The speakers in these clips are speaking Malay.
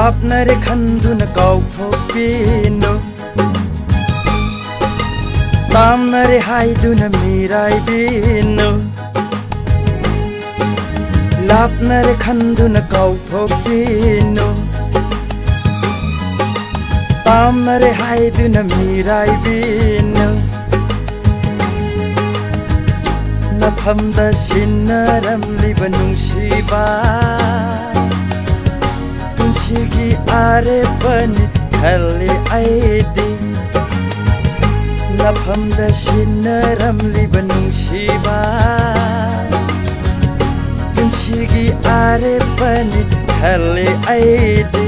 लापनारे खंदुन काउथोपिनो तामनारे हाइदुन मिराइबिनो लापनारे खंदुन काउथोपिनो तामनारे हाइदुन मिराइबिनो नफमदा सिन्नरमलिब नुंसिबा पुंसिगी आरे पनि खले आइदि नफमदा सिन्नरमलिब नुंसिबा पुंसिगी आरे पनि खले आइदि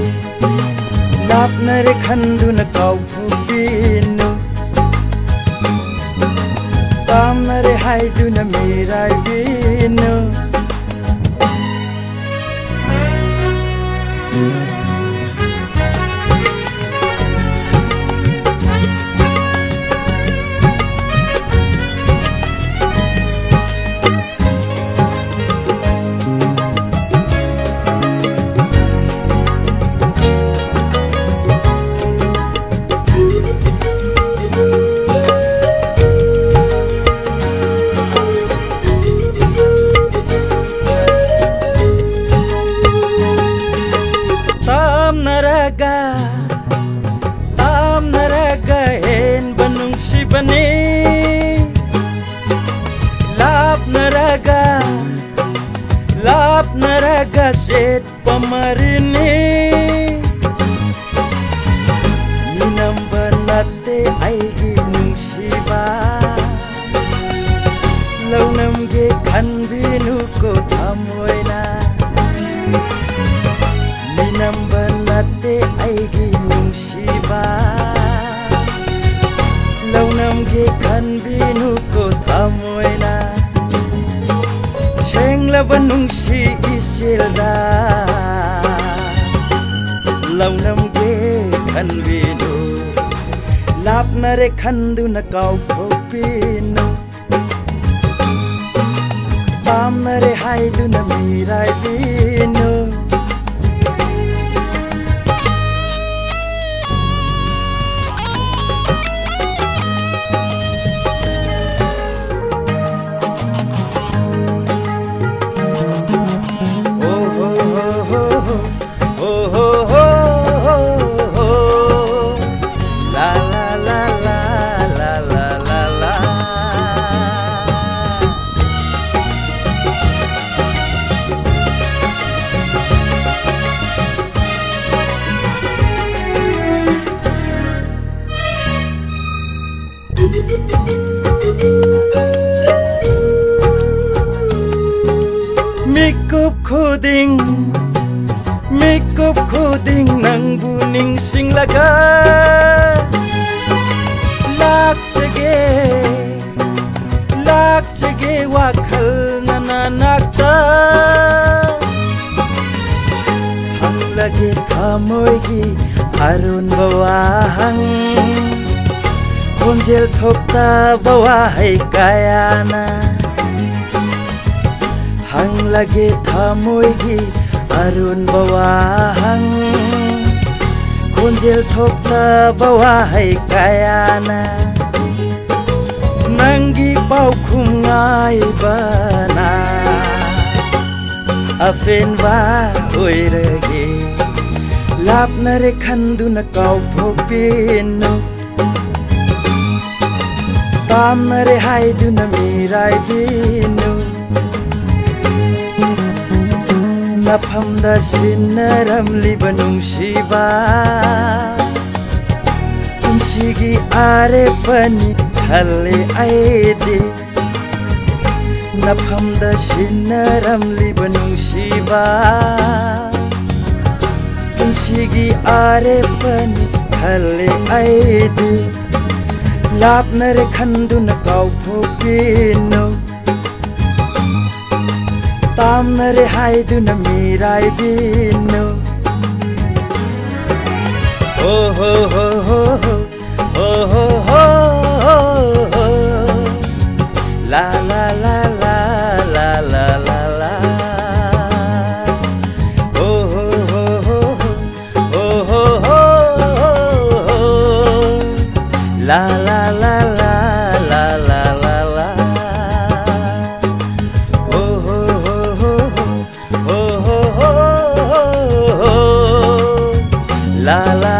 लापनारे खंदुन काउथोपिनो तामनारे हाइदुन मिराइबिनो Tamnaraga hen banungsi bani Lapnaraga set pamarini Ninam banate aigi nungsiba Launam ge khanbinu ko thamoina Ninam banate aigi nungsiba Launam ge khanbinu ko thamoina Sengla banungsi isilda Launam ge khanbinu Lapnare khanduna kaupopino Tamnare haiduna miraibino Mikup khuding nang buning sing laga Lak sege wakhal nananakta Hang lagi thamoigi harun bawahang Konjel thokta bawahai kayana Hang lagi thamoigi arun bawahang Konjel thokta bawahai kayana Nanggi pau khumngai bana Afen ba oirage Lapnare khanduna kaupopino Tamnare haiduna miraibino Nafamda sinnaramliba nungsiba Punsigi are pani khale aidi Nafamda sinnaramliba nungsiba Punsigi are pani khale aidi Lapnare khanduna kaupopino Tamnare haiduna miraibino Oh ho ho ho ho Oh ho ho ho ho La la la la la la la la Oh ho ho ho ho la la